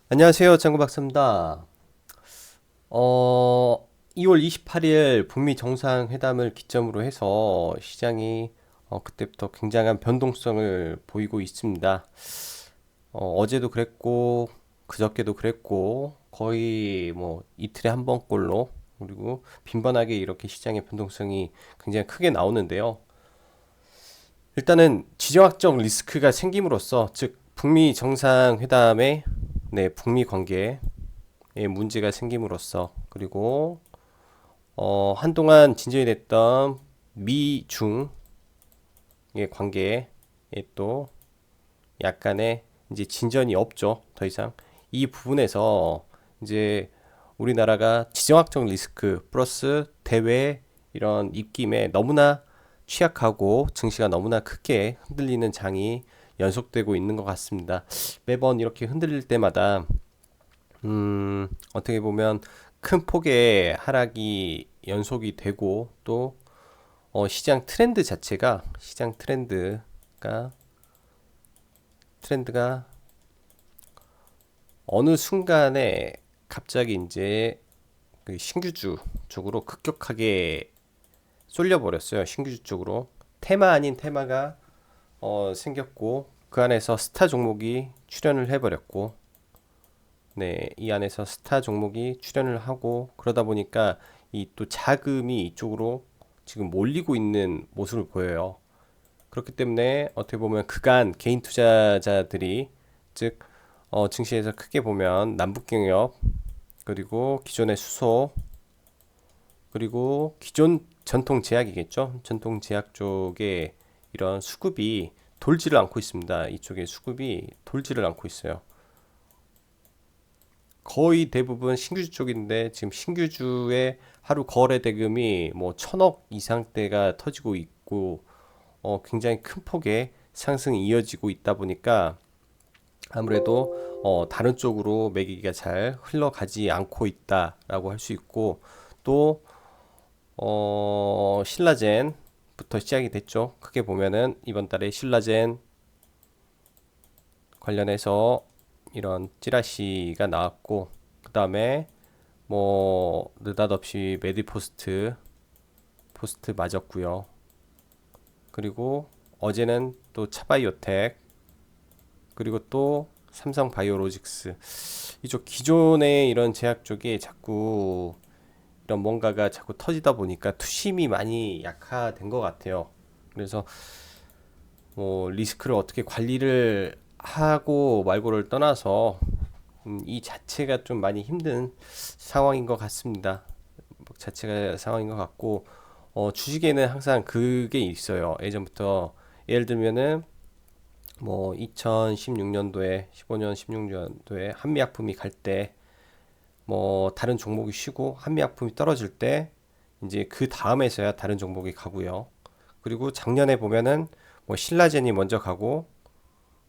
안녕하세요. 장구 박사입니다. 2월 28일 북미 정상회담을 기점으로 해서 시장이 그때부터 굉장한 변동성을 보이고 있습니다. 어제도 그랬고, 그저께도 그랬고, 거의 뭐 이틀에 한 번꼴로, 그리고 빈번하게 이렇게 시장의 변동성이 굉장히 크게 나오는데요. 일단은 지정학적 리스크가 생김으로써, 즉, 북미 정상회담의 북미 관계에 문제가 생김으로써 그리고 한동안 진전이 됐던 미중의 관계에 또 약간의 이제 진전이 없죠. 더 이상 이 부분에서 이제 우리나라가 지정학적 리스크 플러스 대외 이런 입김에 너무나 취약하고 증시가 너무나 크게 흔들리는 장이 연속되고 있는 것 같습니다. 매번 이렇게 흔들릴 때마다 어떻게 보면 큰 폭의 하락이 연속이 되고 또 시장 트렌드 자체가 트렌드가 어느 순간에 갑자기 이제 그 신규주 쪽으로 급격하게 쏠려 버렸어요. 신규주 쪽으로 테마 아닌 테마가 생겼고 그 안에서 스타 종목이 출현을 해버렸고 네, 이 안에서 스타 종목이 출연을 하고 그러다 보니까 이 또 자금이 이쪽으로 지금 몰리고 있는 모습을 보여요. 그렇기 때문에 어떻게 보면 그간 개인 투자자들이 즉 증시에서 크게 보면 남북경협 그리고 기존의 수소 그리고 기존 전통 제약이겠죠. 전통 제약 쪽에 이런 수급이 돌지를 않고 있습니다. 이쪽에 수급이 돌지를 않고 있어요. 거의 대부분 신규주 쪽인데 지금 신규주의 하루 거래 대금이 뭐 천억 이상대가 터지고 있고 굉장히 큰 폭의 상승이 이어지고 있다 보니까 아무래도 다른 쪽으로 매기가 잘 흘러가지 않고 있다라고 할 수 있고 또 신라젠부터 시작이 됐죠. 크게 보면은 이번 달에 신라젠 관련해서 이런 찌라시가 나왔고 그 다음에 뭐 느닷없이 포스트 맞았고요. 그리고 어제는 또 차바이오텍 그리고 또 삼성바이오로직스 이쪽 기존의 이런 제약 쪽이 자꾸 이런 뭔가가 자꾸 터지다 보니까 투심이 많이 약화된 것 같아요. 그래서 뭐 리스크를 어떻게 관리를 하고 말고를 떠나서 이 자체가 좀 많이 힘든 상황인 것 같습니다. 자체가 상황인 것 같고 주식에는 항상 그게 있어요. 예전부터 예를 들면은 뭐 2016년도에 15년 16년도에 한미약품이 갈 때 뭐 다른 종목이 쉬고 한미약품이 떨어질 때 이제 그 다음에서야 다른 종목이 가고요. 그리고 작년에 보면은 뭐 신라젠이 먼저 가고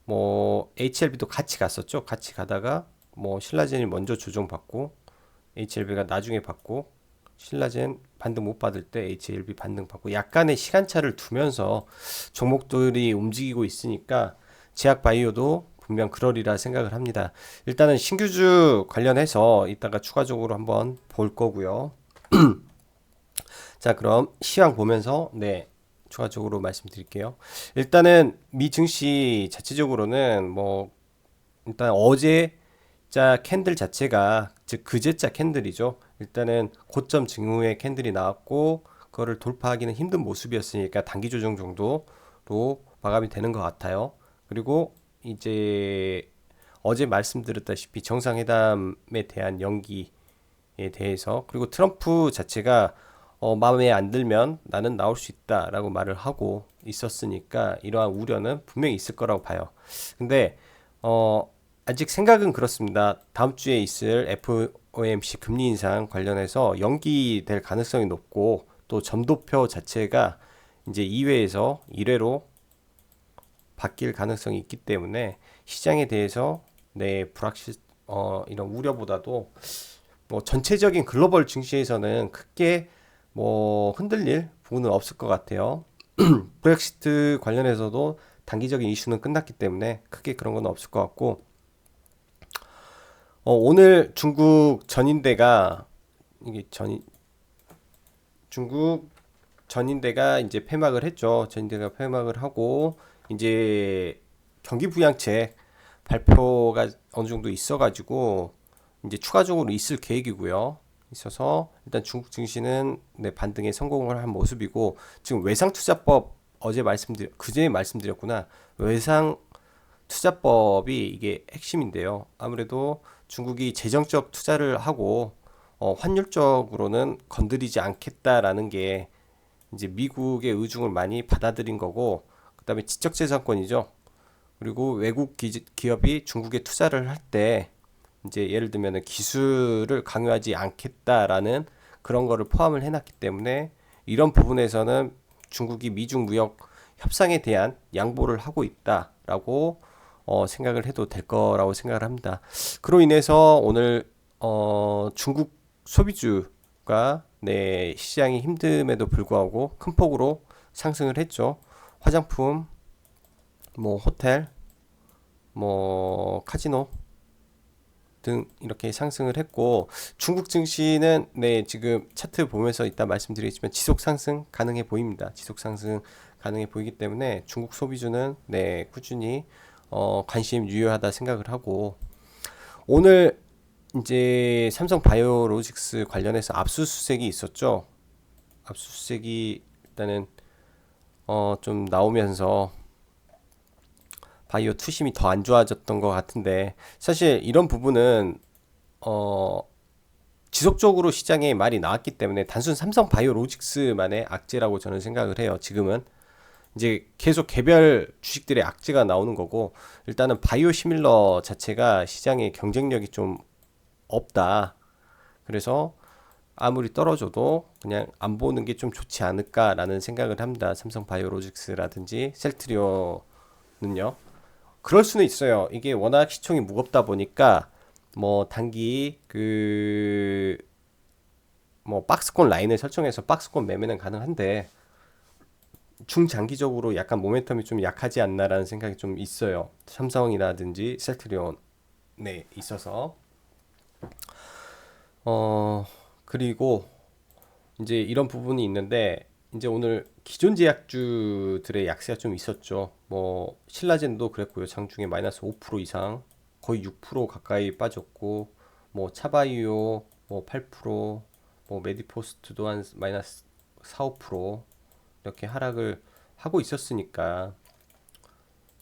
뭐 HLB도 같이 갔었죠. 같이 가다가 뭐 신라젠이 먼저 조정받고 HLB가 나중에 받고 신라젠 반등 못 받을 때 HLB 반등 받고 약간의 시간차를 두면서 종목들이 움직이고 있으니까 제약 바이오도 분명 그러리라 생각을 합니다. 일단은 신규주 관련해서 이따가 추가적으로 한번 볼 거고요. 자, 그럼 시황 보면서 추가적으로 말씀드릴게요. 일단은 미 증시 자체적으로는 뭐 일단 어제자 캔들 자체가 즉 그제자 캔들이죠. 일단은 고점 징후의 캔들이 나왔고 그거를 돌파하기는 힘든 모습이었으니까 단기 조정 정도로 마감이 되는 것 같아요. 그리고 이제 어제 말씀드렸다시피 정상회담에 대한 연기에 대해서 그리고 트럼프 자체가 마음에 안 들면 나는 나올 수 있다라고 말을 하고 있었으니까 이러한 우려는 분명히 있을 거라고 봐요. 근데 어, 아직 생각은 그렇습니다. 다음 주에 있을 FOMC 금리 인상 관련해서 연기될 가능성이 높고 또 점도표 자체가 이제 2회에서 1회로 바뀔 가능성이 있기 때문에 시장에 대해서 불확실 이런 우려보다도 뭐 전체적인 글로벌 증시에서는 크게 뭐 흔들릴 부분은 없을 것 같아요. 브렉시트 관련해서도 단기적인 이슈는 끝났기 때문에 크게 그런 건 없을 것 같고 오늘 중국 전인대가 이게 중국 전인대가 이제 폐막을 했죠. 전인대가 폐막을 하고 이제 경기 부양책 발표가 어느 정도 있어가지고 이제 추가적으로 있을 계획이고요. 있어서 일단 중국 증시는 네, 반등에 성공을 한 모습이고 지금 외상투자법 그전에 말씀드렸구나. 외상투자법이 이게 핵심인데요. 아무래도 중국이 재정적 투자를 하고 환율적으로는 건드리지 않겠다라는 게 이제 미국의 의중을 많이 받아들인 거고 그다음에 지적재산권이죠. 그리고 외국 기업이 중국에 투자를 할 때 이제 예를 들면 기술을 강요하지 않겠다라는 그런 거를 포함을 해놨기 때문에 이런 부분에서는 중국이 미중 무역 협상에 대한 양보를 하고 있다라고 생각을 해도 될 거라고 생각을 합니다. 그로 인해서 오늘 중국 소비주가 네, 시장이 힘듦에도 불구하고 큰 폭으로 상승을 했죠. 화장품, 뭐 호텔, 뭐 카지노 등 이렇게 상승을 했고 중국 증시는 네, 지금 차트 보면서 이따 말씀드리겠지만 지속 상승 가능해 보입니다. 지속 상승 가능해 보이기 때문에 중국 소비주는 네, 꾸준히 관심 유효하다 생각을 하고 오늘 이제 삼성 바이오로직스 관련해서 압수수색이 있었죠. 압수수색이 일단은 좀 나오면서 바이오 투심이 더 안 좋아졌던 것 같은데 사실 이런 부분은 어 지속적으로 시장에 말이 나왔기 때문에 단순 삼성 바이오로직스만의 악재라고 저는 생각을 해요. 지금은 이제 계속 개별 주식들의 악재가 나오는 거고 일단은 바이오 시밀러 자체가 시장에 경쟁력이 좀 없다. 그래서 아무리 떨어져도 그냥 안 보는 게 좀 좋지 않을까라는 생각을 합니다. 삼성 바이오로직스라든지 셀트리온은요. 그럴 수는 있어요. 이게 워낙 시총이 무겁다 보니까 뭐 단기 그 뭐 박스권 라인을 설정해서 박스권 매매는 가능한데 중장기적으로 약간 모멘텀이 좀 약하지 않나라는 생각이 좀 있어요. 삼성이라든지 셀트리온에 있어서 어 그리고 이제 이런 부분이 있는데 이제 오늘 기존 제약주들의 약세가 좀 있었죠. 뭐 신라젠도 그랬고요. 장중에 마이너스 5% 이상 거의 6% 가까이 빠졌고 뭐 차바이오 뭐 8%, 뭐 메디포스트도 한 마이너스 4, 5% 이렇게 하락을 하고 있었으니까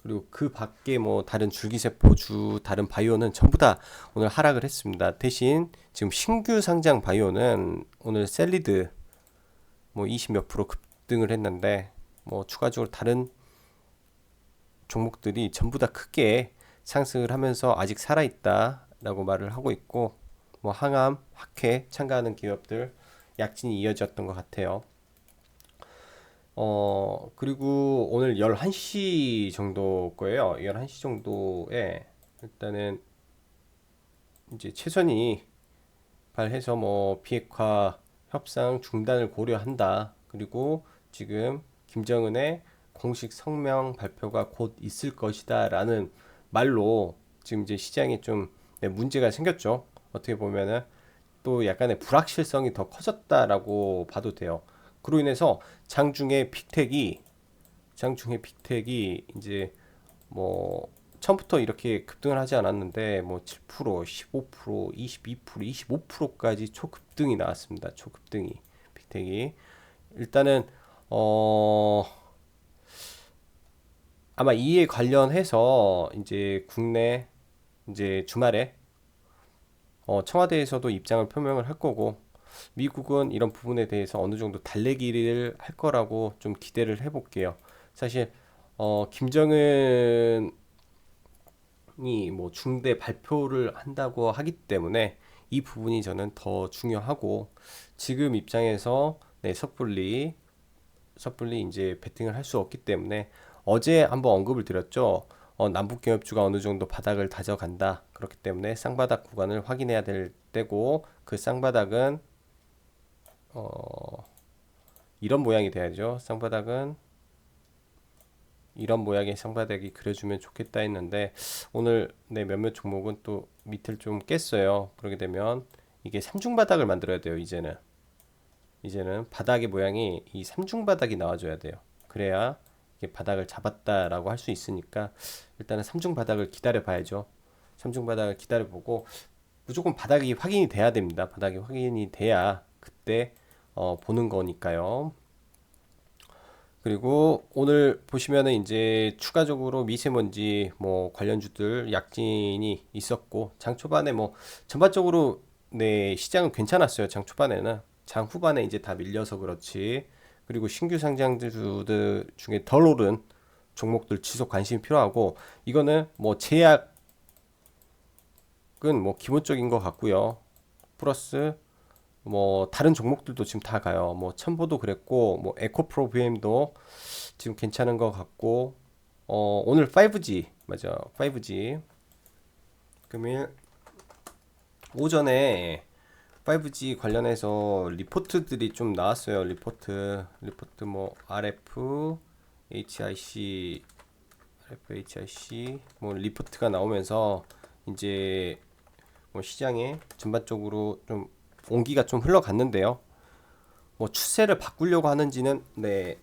그리고 그 밖에 뭐 다른 줄기세포주 다른 바이오는 전부 다 오늘 하락을 했습니다. 대신 지금 신규 상장 바이오는 오늘 셀리드 뭐 20 몇 프로 급등을 했는데 뭐 추가적으로 다른 종목들이 전부 다 크게 상승을 하면서 아직 살아있다라고 말을 하고 있고 뭐 항암, 학회 참가하는 기업들 약진이 이어졌던 것 같아요. 그리고 오늘 11시 정도 거예요. 11시 정도에 일단은 이제 최선희 발해서 뭐 비핵화 협상 중단을 고려한다. 그리고 지금 김정은의 공식 성명 발표가 곧 있을 것이다라는 말로 지금 이제 시장에 좀 네, 문제가 생겼죠. 어떻게 보면은 또 약간의 불확실성이 더 커졌다라고 봐도 돼요. 그로 인해서 장중에 빅텍이 이제 뭐 처음부터 이렇게 급등을 하지 않았는데 뭐 7%, 15%, 22%, 25%까지 초급등이 나왔습니다. 초급등이 빅텍이 일단은 어 아마 이에 관련해서 이제 국내 이제 주말에 청와대에서도 입장을 표명을 할 거고 미국은 이런 부분에 대해서 어느 정도 달래기를 할 거라고 좀 기대를 해볼게요. 사실 김정은이 뭐 중대 발표를 한다고 하기 때문에 이 부분이 저는 더 중요하고 지금 입장에서 네, 섣불리 이제 베팅을 할 수 없기 때문에 어제 한번 언급을 드렸죠. 남북 경협주가 어느 정도 바닥을 다져간다. 그렇기 때문에 쌍바닥 구간을 확인해야 될 때고 그 쌍바닥은 이런 모양이 돼야죠. 쌍바닥은 이런 모양의 상바닥이 그려주면 좋겠다 했는데 오늘 네, 몇몇 종목은 또 밑을 좀 깼어요. 그렇게 되면 이게 삼중바닥을 만들어야 돼요. 이제는 바닥의 모양이 이 삼중바닥이 나와줘야 돼요. 그래야 이게 바닥을 잡았다라고 할 수 있으니까 일단은 삼중바닥을 기다려 봐야죠. 삼중바닥을 기다려 보고 무조건 바닥이 확인이 돼야 됩니다. 바닥이 확인이 돼야 그때 보는 거니까요. 그리고 오늘 보시면은 이제 추가적으로 미세먼지 뭐 관련주들 약진이 있었고 장 초반에 뭐 전반적으로 네 시장은 괜찮았어요. 장 초반에는 장 후반에 이제 다 밀려서 그렇지. 그리고 신규 상장주들 중에 덜 오른 종목들 지속 관심이 필요하고 이거는 뭐 제약은 뭐 기본적인 것 같고요. 플러스 뭐 다른 종목들도 지금 다 가요. 뭐 첨보도 그랬고 뭐 에코프로 BM도 지금 괜찮은 것 같고 오늘 5G 맞아 5G 금일 오전에 5G 관련해서 리포트들이 좀 나왔어요. 리포트 뭐 RF HIC 뭐 리포트가 나오면서 이제 뭐 시장에 전반적으로 좀 온기가 좀 흘러갔는데요. 뭐 추세를 바꾸려고 하는지는 네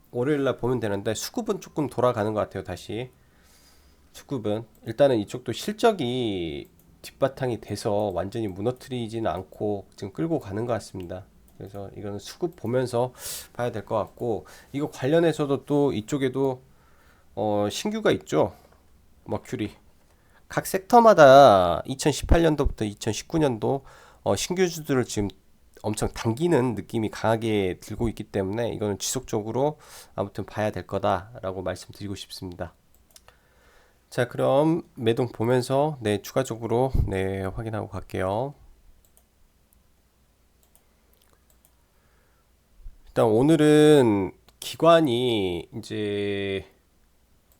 월요일날 보면 되는데 수급은 조금 돌아가는 것 같아요. 다시 수급은 일단은 이쪽도 실적이 뒷바탕이 돼서 완전히 무너뜨리지는 않고 지금 끌고 가는 것 같습니다. 그래서 이거는 수급 보면서 봐야 될 것 같고 이거 관련해서도 또 이쪽에도 신규가 있죠. 머큐리 각 섹터마다 2018년도부터 2019년도 신규주들을 지금 엄청 당기는 느낌이 강하게 들고 있기 때문에 이거는 지속적으로 아무튼 봐야 될 거다라고 말씀드리고 싶습니다. 자, 그럼 매동 보면서 네, 추가적으로 네, 확인하고 갈게요. 일단 오늘은 기관이 이제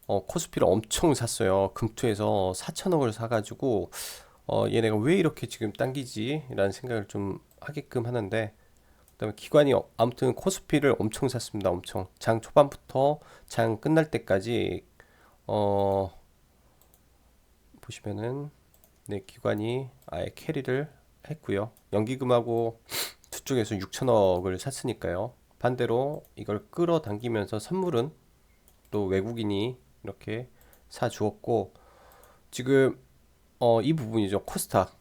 코스피를 엄청 샀어요. 금투에서 4천억을 사가지고 얘네가 왜 이렇게 지금 당기지? 라는 생각을 좀 하게끔 하는데 그다음에 기관이 아무튼 코스피를 엄청 샀습니다. 엄청 장 초반부터 장 끝날 때까지 어 보시면은 네 기관이 아예 캐리를 했고요. 연기금하고 두 쪽에서 6천억을 샀으니까요. 반대로 이걸 끌어당기면서 선물은 또 외국인이 이렇게 사 주었고 지금 이 부분이죠. 코스닥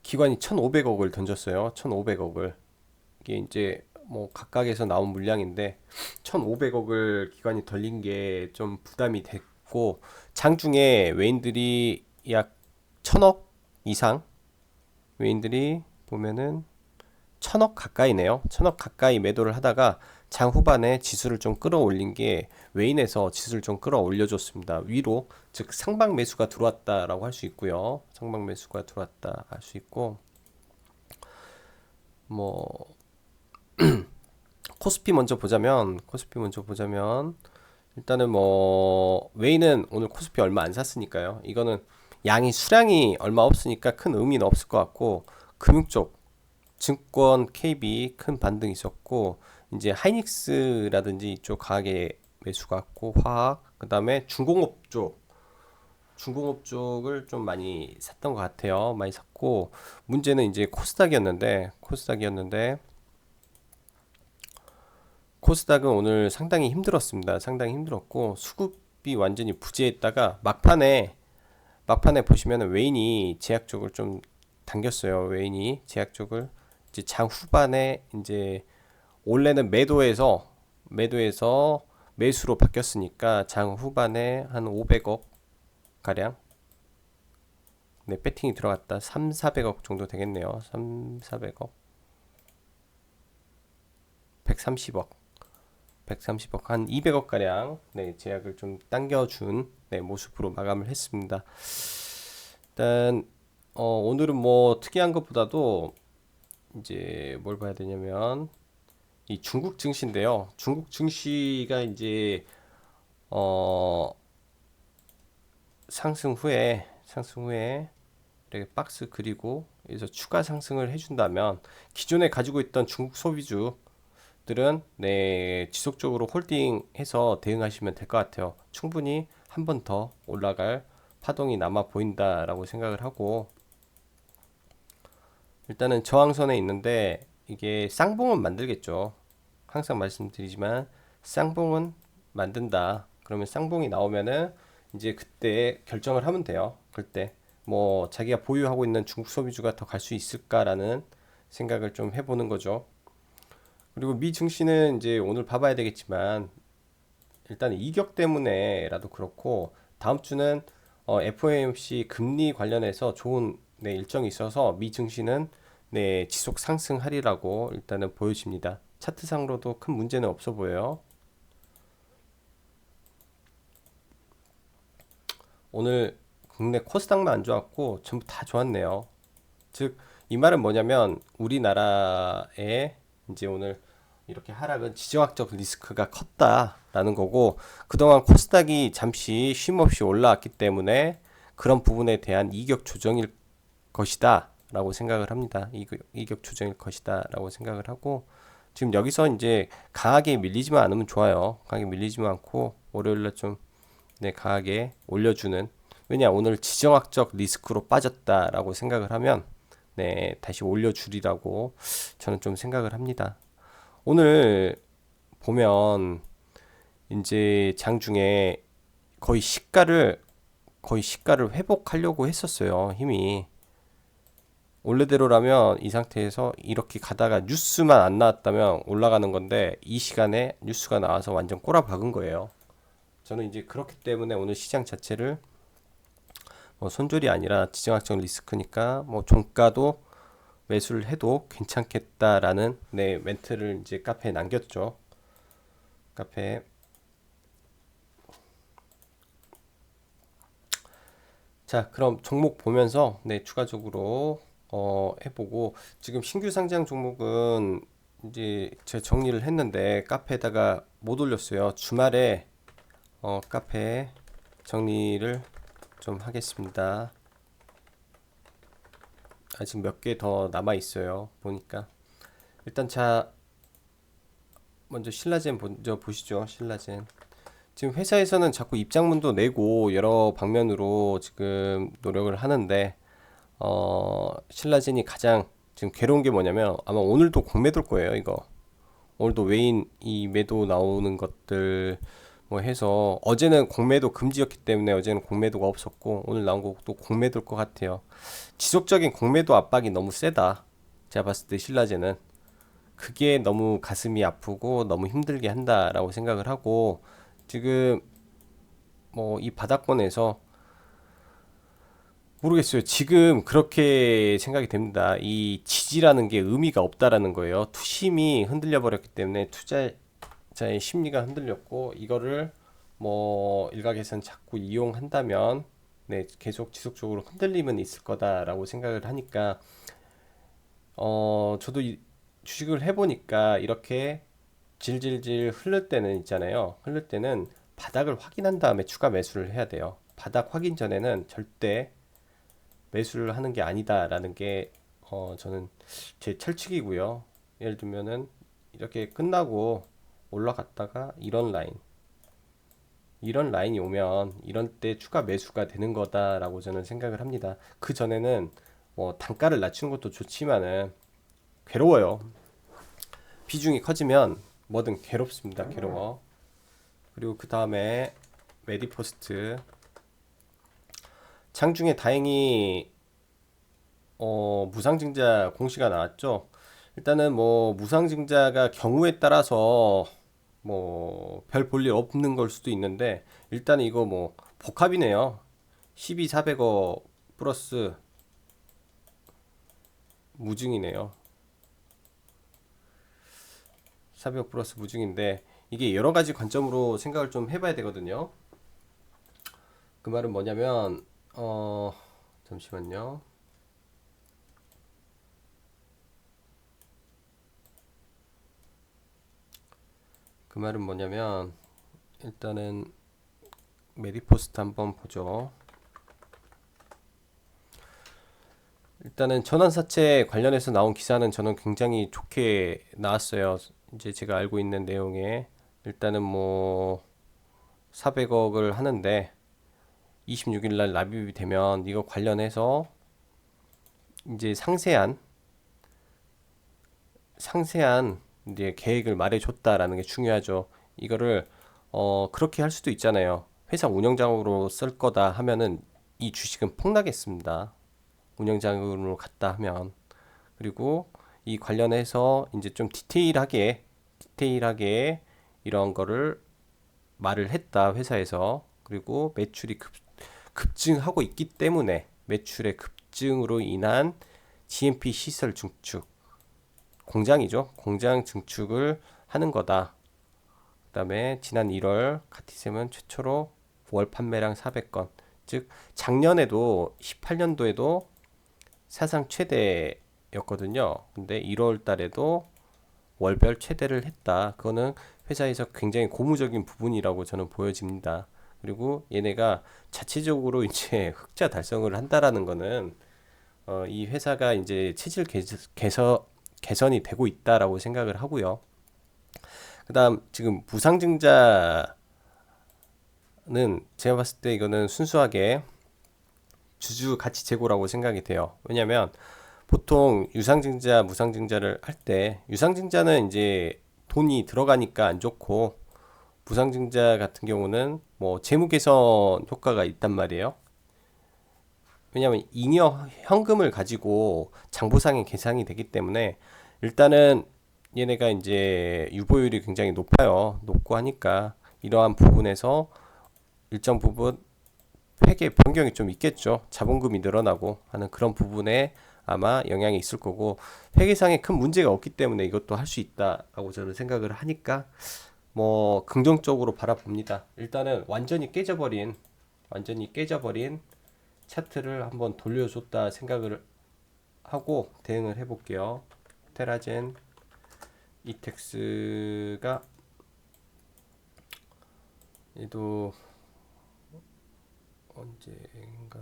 기관이 1,500억을 던졌어요. 1,500억을 이게 이제 뭐 각각에서 나온 물량인데 1,500억을 기관이 덜린 게 좀 부담이 됐고 장중에 외인들이 약 1,000억 이상 외인들이 보면은 1,000억 가까이네요. 1,000억 가까이 매도를 하다가 장 후반에 지수를 좀 끌어올린 게 외인에서 지수를 좀 끌어올려줬습니다. 위로 즉 상방 매수가 들어왔다라고 할 수 있고요. 상방 매수가 들어왔다 할 수 있고 뭐 코스피 먼저 보자면 일단은 뭐 웨이는 오늘 코스피 얼마 안 샀으니까요. 이거는 수량이 얼마 없으니까 큰 의미는 없을 것 같고 금융 쪽 증권 KB 큰 반등 있었고 이제 하이닉스라든지 이쪽 강하게 매수가 왔고 화학 그다음에 중공업 쪽을 좀 많이 샀던 것 같아요. 많이 샀고 문제는 이제 코스닥은 오늘 상당히 힘들었습니다. 상당히 힘들었고 수급이 완전히 부재했다가 막판에 보시면 웨인이 제약 쪽을 좀 당겼어요. 웨인이 제약 쪽을 이제 장 후반에 이제 원래는 매도에서 매수로 바뀌었으니까 장 후반에 한 500억 가량 네, 배팅이 들어갔다. 3, 400억 정도 되겠네요. 3, 400억. 130억. 130억 한 200억 가량 네, 제약을 좀 당겨준 네, 모습으로 마감을 했습니다. 일단 오늘은 뭐 특이한 것보다도 이제 뭘 봐야 되냐면 이 중국 증시인데요. 중국 증시가 이제 어 상승 후에 이렇게 박스 그리고 여기서 추가 상승을 해준다면 기존에 가지고 있던 중국 소비주 것들은 네, 지속적으로 홀딩해서 대응하시면 될 것 같아요. 충분히 한 번 더 올라갈 파동이 남아 보인다라고 생각을 하고, 일단은 저항선에 있는데 이게 쌍봉은 만들겠죠. 항상 말씀드리지만 쌍봉은 만든다. 그러면 쌍봉이 나오면은 이제 그때 결정을 하면 돼요. 그때 뭐 자기가 보유하고 있는 중국 소비주가 더 갈 수 있을까라는 생각을 좀 해보는 거죠. 그리고 미 증시는 이제 오늘 봐봐야 되겠지만 일단 이격 때문에라도 그렇고 다음 주는 FOMC 금리 관련해서 좋은 네, 일정이 있어서 미 증시는 네, 지속 상승하리라고 일단은 보여집니다. 차트상으로도 큰 문제는 없어 보여요. 오늘 국내 코스닥만 안 좋았고 전부 다 좋았네요. 즉, 이 말은 뭐냐면 우리나라의 이제 오늘 이렇게 하락은 지정학적 리스크가 컸다라는 거고, 그동안 코스닥이 잠시 쉼없이 올라왔기 때문에 그런 부분에 대한 이격 조정일 것이다 라고 생각을 합니다. 이격 조정일 것이다 라고 생각을 하고, 지금 여기서 이제 강하게 밀리지만 않으면 좋아요. 강하게 밀리지만 않고 월요일날 좀 네, 강하게 올려주는, 왜냐 오늘 지정학적 리스크로 빠졌다라고 생각을 하면 네, 다시 올려주리라고 저는 좀 생각을 합니다. 오늘 보면 이제 장중에 거의 시가를 회복하려고 했었어요. 힘이 원래대로라면 이 상태에서 이렇게 가다가 뉴스만 안 나왔다면 올라가는 건데 이 시간에 뉴스가 나와서 완전 꼬라박은 거예요. 저는 이제 그렇기 때문에 오늘 시장 자체를 뭐 손절이 아니라 지정학적 리스크니까 뭐 종가도 매수를 해도 괜찮겠다라는 네, 멘트를 이제 카페에 남겼죠. 카페에. 자, 그럼 종목 보면서 네, 추가적으로 해보고, 지금 신규 상장 종목은 이제 제가 정리를 했는데 카페에다가 못 올렸어요. 주말에 카페에 정리를 좀 하겠습니다. 아직 몇 개 더 남아 있어요. 보니까 일단 자, 먼저 신라젠 먼저 보시죠. 신라젠. 지금 회사에서는 자꾸 입장문도 내고 여러 방면으로 지금 노력을 하는데 신라젠이 가장 지금 괴로운 게 뭐냐면 아마 오늘도 공매도일 거예요. 이거 오늘도 외인 이 매도 나오는 것들 뭐 해서, 어제는 공매도 금지였기 때문에 어제는 공매도가 없었고 오늘 나온 것도 공매도일 것 같아요. 지속적인 공매도 압박이 너무 세다. 제가 봤을 때 신라젠은 그게 너무 가슴이 아프고 너무 힘들게 한다라고 생각을 하고, 지금 뭐 이 바닥권에서 모르겠어요. 지금 그렇게 생각이 됩니다. 이 지지라는 게 의미가 없다라는 거예요. 투심이 흔들려 버렸기 때문에 투자자의 심리가 흔들렸고, 이거를 뭐 일각에선 자꾸 이용한다면 네, 계속 지속적으로 흔들림은 있을 거다라고 생각을 하니까 저도 주식을 해보니까 이렇게 질질질 흐를 때는 있잖아요. 흐를 때는 바닥을 확인한 다음에 추가 매수를 해야 돼요. 바닥 확인 전에는 절대 매수를 하는 게 아니다라는 게 저는 제 철칙이고요. 예를 들면은 이렇게 끝나고 올라갔다가 이런 라인이 오면 이런 때 추가 매수가 되는 거다라고 저는 생각을 합니다. 그 전에는 뭐 단가를 낮추는 것도 좋지만은 괴로워요. 비중이 커지면 뭐든 괴롭습니다. 괴로워. 그리고 그 다음에 메디포스트. 장중에 다행히 무상증자 공시가 나왔죠. 일단은 뭐 무상증자가 경우에 따라서 뭐 별 볼 일 없는 걸 수도 있는데, 일단 이거 뭐 복합이네요. 12400억 플러스 무증이네요. 400억 플러스 무증인데 이게 여러 가지 관점으로 생각을 좀 해봐야 되거든요. 그 말은 뭐냐면 잠시만요. 그 말은 뭐냐면 일단은 메디포스트 한번 보죠. 일단은 전환사채 관련해서 나온 기사는 저는 굉장히 좋게 나왔어요. 이제 제가 알고 있는 내용에 일단은 뭐 400억을 하는데 26일 날 납입이 되면 이거 관련해서 이제 상세한 이제 계획을 말해줬다라는 게 중요하죠. 이거를 그렇게 할 수도 있잖아요. 회사 운영장으로 쓸 거다 하면은 이 주식은 폭락했습니다. 운영장으로 갔다 하면. 그리고 이 관련해서 이제 좀 디테일하게 이런 거를 말을 했다 회사에서. 그리고 매출이 급증하고 있기 때문에 매출의 급증으로 인한 GMP 시설 증축, 공장이죠. 공장 증축을 하는 거다. 그다음에 지난 1월 카티셈은 최초로 월 판매량 400건, 즉 작년에도 18년도에도 사상 최대였거든요. 근데 1월 달에도 월별 최대를 했다. 그거는 회사에서 굉장히 고무적인 부분이라고 저는 보여집니다. 그리고 얘네가 자체적으로 이제 흑자 달성을 한다라는 거는 이 회사가 이제 체질 개선이 되고 있다라고 생각을 하고요. 그다음 지금 무상증자는 제가 봤을 때 이거는 순수하게 주주 가치 제고라고 생각이 돼요. 왜냐하면 보통 유상증자, 무상증자를 할 때 유상증자는 이제 돈이 들어가니까 안 좋고 무상증자 같은 경우는 뭐 재무 개선 효과가 있단 말이에요. 왜냐하면 잉여 현금을 가지고 장부상의 계산이 되기 때문에 일단은 얘네가 이제 유보율이 굉장히 높고 하니까 이러한 부분에서 일정 부분 회계 변경이 좀 있겠죠. 자본금이 늘어나고 하는 그런 부분에 아마 영향이 있을 거고, 회계상에 큰 문제가 없기 때문에 이것도 할 수 있다라고 저는 생각을 하니까 뭐 긍정적으로 바라봅니다. 일단은 완전히 깨져버린 차트를 한번 돌려줬다 생각을 하고 대응을 해볼게요. 테라젠 이텍스가 얘도 언제인가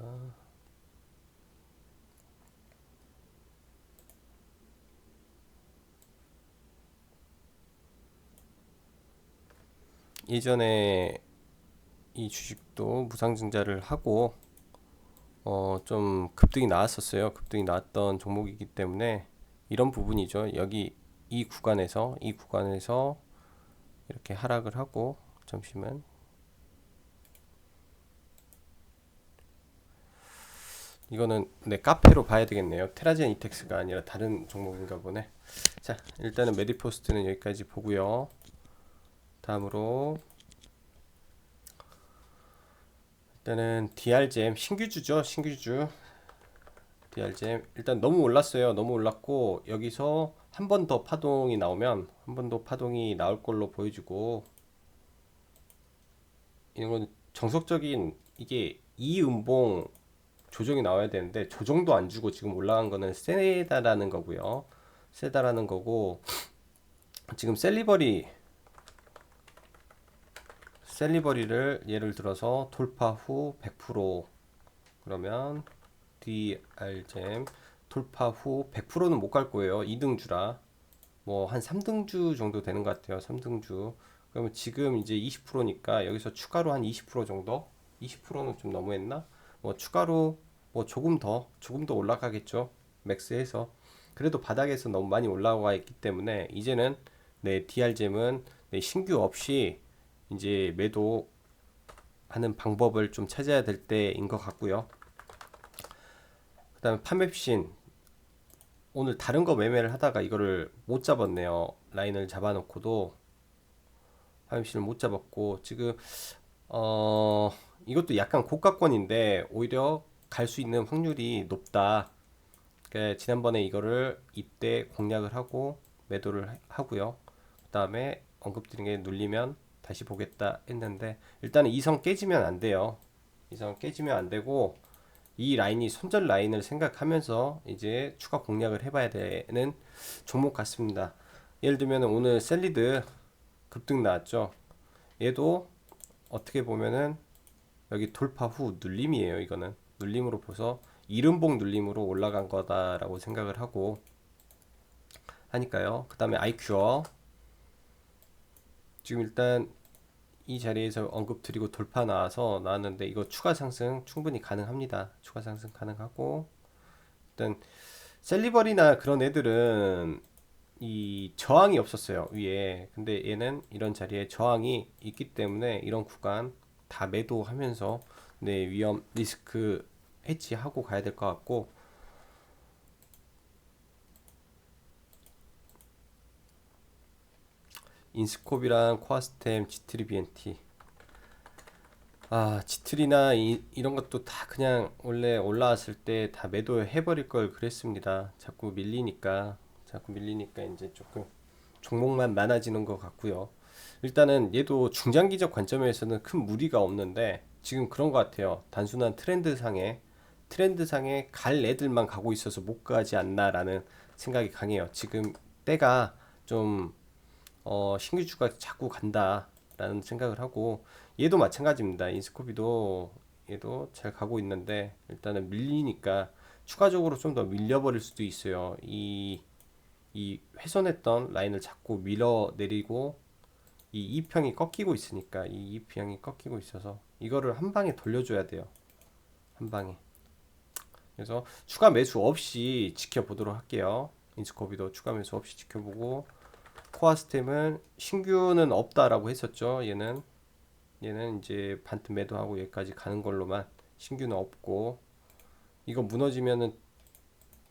예전에 이 주식도 무상증자를 하고 좀 급등이 나왔었어요. 급등이 나왔던 종목이기 때문에 이런 부분이죠. 여기 이 구간에서 이렇게 하락을 하고, 잠시만, 이거는 내 카페로 봐야 되겠네요. 테라젠 이텍스가 아니라 다른 종목인가 보네. 자, 일단은 메디포스트는 여기까지 보고요. 다음으로 일단은 DRGM 신규주죠. 신규주 DRGM 일단 너무 올랐어요. 너무 올랐고 여기서 한 번 더 파동이 나오면 한 번 더 파동이 나올 걸로 보여지고, 이건 정석적인 이게 이음봉 조정이 나와야 되는데 조정도 안 주고 지금 올라간 거는 세다라는 거고요. 세다라는 거고, 지금 셀리버리를 예를 들어서 돌파 후 100%, 그러면 DRGM 돌파 후 100%는 못 갈 거예요. 2등주라 뭐 한 3등주 정도 되는 것 같아요. 3등주. 그러면 지금 이제 20%니까 여기서 추가로 한 20% 정도? 20%는 좀 너무했나? 뭐 추가로 뭐 조금 더 올라가겠죠. 맥스해서. 그래도 바닥에서 너무 많이 올라와 있기 때문에 이제는 내 DRGM은 내 신규 없이 이제 매도하는 방법을 좀 찾아야 될 때인 것 같고요. 그 다음에 파맵신, 오늘 다른 거 매매를 하다가 이거를 못 잡았네요. 라인을 잡아놓고도 파맵신을 못 잡았고, 지금 이것도 약간 고가권인데 오히려 갈 수 있는 확률이 높다. 그러니까 지난번에 이거를 이때 공략을 하고 매도를 하고요. 그 다음에 언급드린 게 눌리면 다시 보겠다 했는데, 일단은 이성 깨지면 안 돼요. 이성 깨지면 안 되고 이 라인이 손절 라인을 생각하면서 이제 추가 공략을 해봐야 되는 종목 같습니다. 예를 들면 오늘 셀리드 급등 나왔죠. 얘도 어떻게 보면은 여기 돌파 후 눌림이에요. 이거는 눌림으로 보서 이른봉 눌림으로 올라간 거다라고 생각을 하고 하니까요. 그 다음에 아이큐어 지금 일단 이 자리에서 언급드리고 돌파 나왔는데 이거 추가 상승 충분히 가능합니다. 추가 상승 가능하고 일단 셀리버리나 그런 애들은 이 저항이 없었어요 위에. 근데 얘는 이런 자리에 저항이 있기 때문에 이런 구간 다 매도하면서 네, 위험 리스크 해지하고 가야 될 것 같고, 인스콥이랑 코아스템, 지트리 BNT. 지트리나 이런 것도 다 그냥 원래 올라왔을 때 다 매도해버릴 걸 그랬습니다. 자꾸 밀리니까 이제 조금 종목만 많아지는 것 같고요. 일단은 얘도 중장기적 관점에서는 큰 무리가 없는데 지금 그런 것 같아요. 단순한 트렌드상에 갈 애들만 가고 있어서 못 가지 않나라는 생각이 강해요. 지금 때가 좀 신규주가 자꾸 간다라는 생각을 하고, 얘도 마찬가지입니다. 인스코비도 얘도 잘 가고 있는데 일단은 밀리니까 추가적으로 좀 더 밀려버릴 수도 있어요. 이 훼손했던 라인을 자꾸 밀어내리고 이 이평이 꺾이고 있으니까, 이 이평이 꺾이고 있어서 이거를 한 방에 돌려줘야 돼요. 한 방에. 그래서 추가 매수 없이 지켜보도록 할게요. 인스코비도 추가 매수 없이 지켜보고, 코아스템은 신규는 없다라고 했었죠. 얘는 이제 반트 매도하고 여기까지 가는 걸로만, 신규는 없고, 이거 무너지면은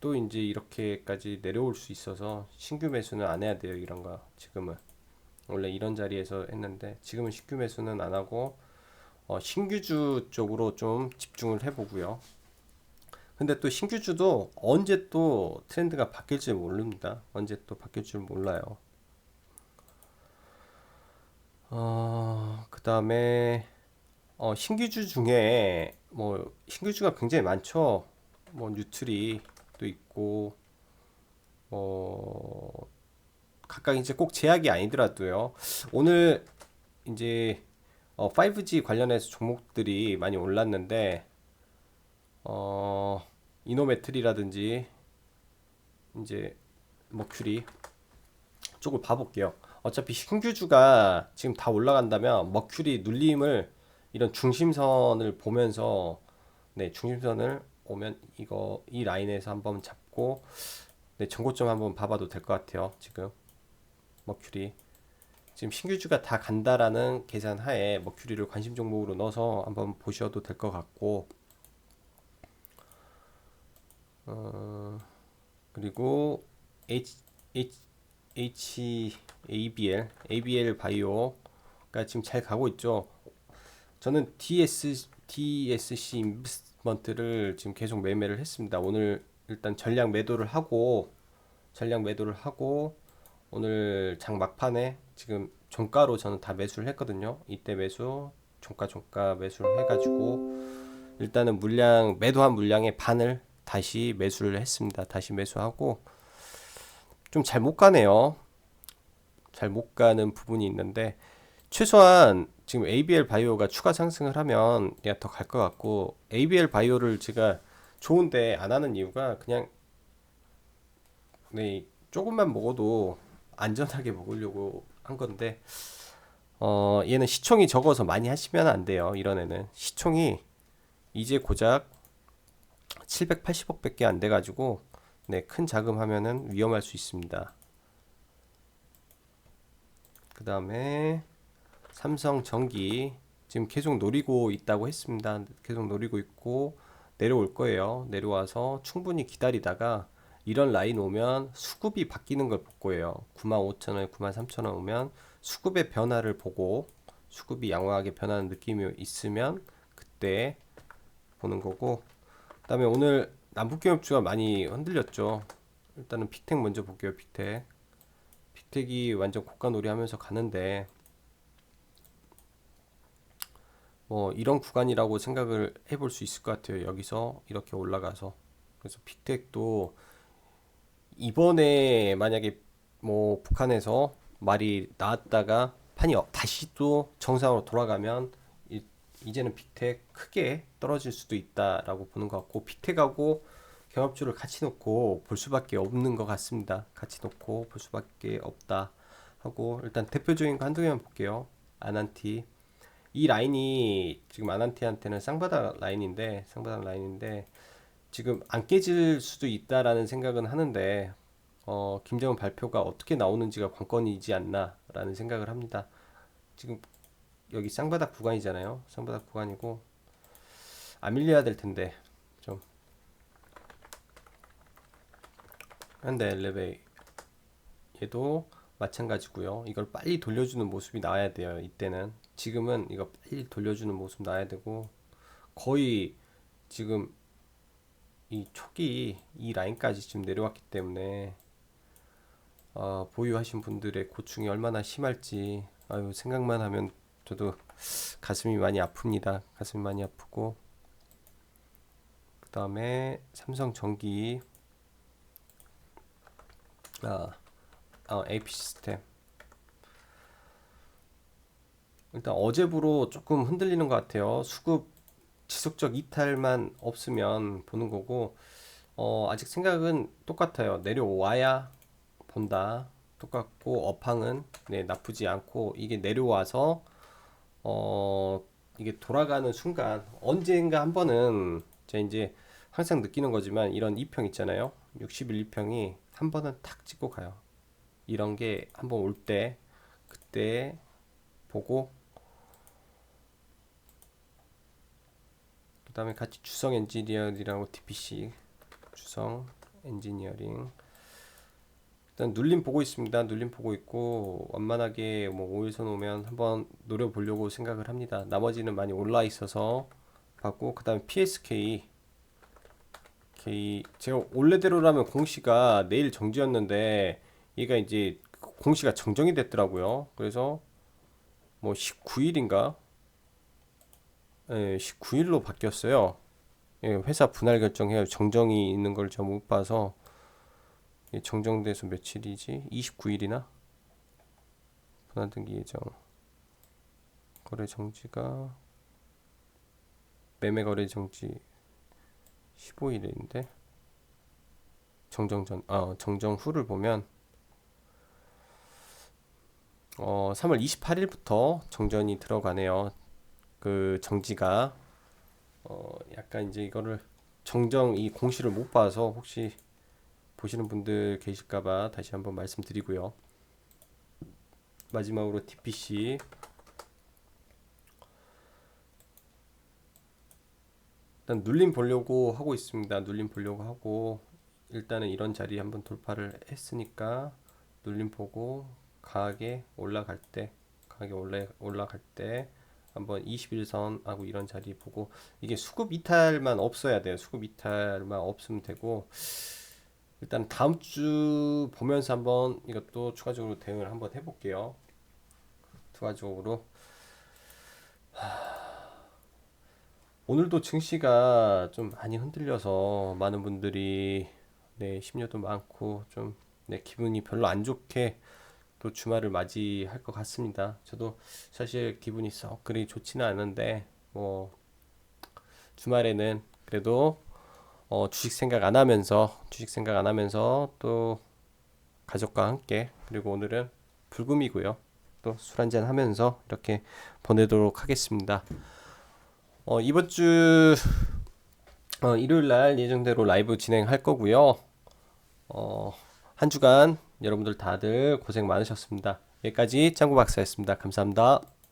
또 이제 이렇게까지 내려올 수 있어서 신규 매수는 안 해야 돼요. 이런 거 지금은 원래 이런 자리에서 했는데 지금은 신규 매수는 안 하고 신규주 쪽으로 좀 집중을 해보고요. 근데 또 신규주도 언제 또 트렌드가 바뀔지 모릅니다. 언제 또 바뀔 줄 몰라요. 그 다음에 신규주 중에 뭐 신규주가 굉장히 많죠. 뭐 뉴트리 도 있고, 뭐 각각 이제 꼭 제약이 아니더라도요. 오늘 이제 5G 관련해서 종목들이 많이 올랐는데 이노메트리라든지 이제 머큐리 쪽을 봐볼게요. 어차피 신규주가 지금 다 올라간다면 머큐리 눌림을, 이런 중심선을 보면서, 네, 중심선을 오면 이 라인에서 한번 잡고, 네, 전고점 한번 봐봐도 될 것 같아요. 지금 머큐리 지금 신규주가 다 간다라는 계산 하에 머큐리를 관심 종목으로 넣어서 한번 보셔도 될 것 같고, 그리고 H, ABL 바이오가 지금 잘 가고 있죠. 저는 DSC 인베스트먼트를 지금 계속 매매를 했습니다. 오늘 일단 전량 매도를 하고 오늘 장 막판에 지금 종가로 저는 다 매수를 했거든요. 이때 매수, 종가 매수를 해가지고 일단은 매도한 물량의 반을 다시 매수를 했습니다. 다시 매수하고, 좀 잘 못 가네요. 잘 못 가는 부분이 있는데 최소한 지금 ABL 바이오가 추가 상승을 하면 더 갈 것 같고, ABL 바이오를 제가 좋은데 안 하는 이유가 그냥 네, 조금만 먹어도 안전하게 먹으려고 한 건데, 얘는 시총이 적어서 많이 하시면 안 돼요. 이런 애는 시총이 이제 고작 780억밖에 안 돼가지고, 네, 큰 자금하면은 위험할 수 있습니다. 그 다음에 삼성전기 지금 계속 노리고 있다고 했습니다. 계속 노리고 있고 내려올 거예요. 내려와서 충분히 기다리다가 이런 라인 오면 수급이 바뀌는 걸 볼 거예요. 95,000원, 93,000원 오면 수급의 변화를 보고, 수급이 양호하게 변하는 느낌이 있으면 그때 보는 거고, 그다음에 오늘 남북경협주가 많이 흔들렸죠. 일단은 빅텍 먼저 볼게요. 빅텍이 완전 고가놀이 하면서 가는데, 뭐 이런 구간이라고 생각을 해볼 수 있을 것 같아요. 여기서 이렇게 올라가서. 그래서 빅텍도 이번에 만약에 뭐 북한에서 말이 나왔다가 판이 다시 또 정상으로 돌아가면 이제는 빅텍 크게 떨어질 수도 있다라고 보는 것 같고, 빅텍하고 경합주를 같이 놓고 볼 수밖에 없는 것 같습니다. 같이 놓고 볼 수밖에 없다. 하고 일단 대표적인 거 한두 개만 볼게요. 아난티. 이 라인이 지금 아난티한테는 쌍바닥 라인인데 지금 안 깨질 수도 있다라는 생각은 하는데 김정은 발표가 어떻게 나오는지가 관건이지 않나라는 생각을 합니다. 지금 여기 쌍바닥 구간이잖아요. 쌍바닥 구간이고 안 밀려야 될 텐데 좀 한데 엘리베이 얘도 마찬가지고요. 이걸 빨리 돌려주는 모습이 나와야 돼요. 이때는 지금은 이거 빨리 돌려주는 모습 나와야 되고 거의 지금 이 촉이 이 라인까지 지금 내려왔기 때문에 보유하신 분들의 고충이 얼마나 심할지 아유 생각만 하면 저도 가슴이 많이 아픕니다. 가슴이 많이 아프고 그 다음에 삼성전기 AP 시스템 일단 어제부로 조금 흔들리는 것 같아요. 수급 지속적 이탈만 없으면 보는 거고 아직 생각은 똑같아요. 내려와야 본다. 똑같고 업황은 네, 나쁘지 않고 이게 내려와서 이게 돌아가는 순간 언젠가 한 번은 제가 이제 항상 느끼는 거지만 이런 2평 있잖아요. 60일 2평이 한 번은 탁 찍고 가요. 이런 게 한 번 올 때 그때 보고 그 다음에 같이 주성 엔지니어링하고 TPC 주성 엔지니어링 일단 눌림 보고 있습니다. 눌림 보고 있고 완만하게 뭐 5일선 오면 한번 노려보려고 생각을 합니다. 나머지는 많이 올라 있어서 봤고 그 다음에 PSK 제가 원래대로라면 공시가 내일 정지였는데 얘가 이제 공시가 정정이 됐더라고요. 그래서 뭐 19일인가? 예, 19일로 바뀌었어요. 예, 회사 분할 결정해요. 정정이 있는 걸 저 못 봐서 정정돼서 며칠이지? 29일이나? 분할 등기 예정. 거래 정지가 매매 거래 정지 15일인데 정정 전, 정정 후를 보면 3월 28일부터 정전이 들어가네요. 그 정지가 약간 이제 이거를 정정 이 공시를 못 봐서 혹시 보시는 분들 계실까봐 다시 한번 말씀드리고요. 마지막으로 TPC 일단 눌림 보려고 하고 있습니다. 눌림 보려고 하고 일단은 이런 자리 한번 돌파를 했으니까 눌림 보고 강하게 올라갈 때 올라갈 때 한번 21선하고 이런 자리 보고 이게 수급 이탈만 없어야 돼요. 수급 이탈만 없으면 되고 일단 다음 주 보면서 한번 이것도 추가적으로 대응을 한번 해볼게요. 추가적으로 오늘도 증시가 좀 많이 흔들려서 많은 분들이 네, 심려도 많고 좀 네, 기분이 별로 안 좋게 또 주말을 맞이할 것 같습니다. 저도 사실 기분이 썩 그리 좋지는 않은데 뭐 주말에는 그래도 주식 생각 안 하면서 또 가족과 함께 그리고 오늘은 불금이고요. 또 술 한잔 하면서 이렇게 보내도록 하겠습니다. 이번 주 일요일 날 예정대로 라이브 진행할 거고요. 한 주간 여러분들 다들 고생 많으셨습니다. 여기까지 짱구 박사였습니다. 감사합니다.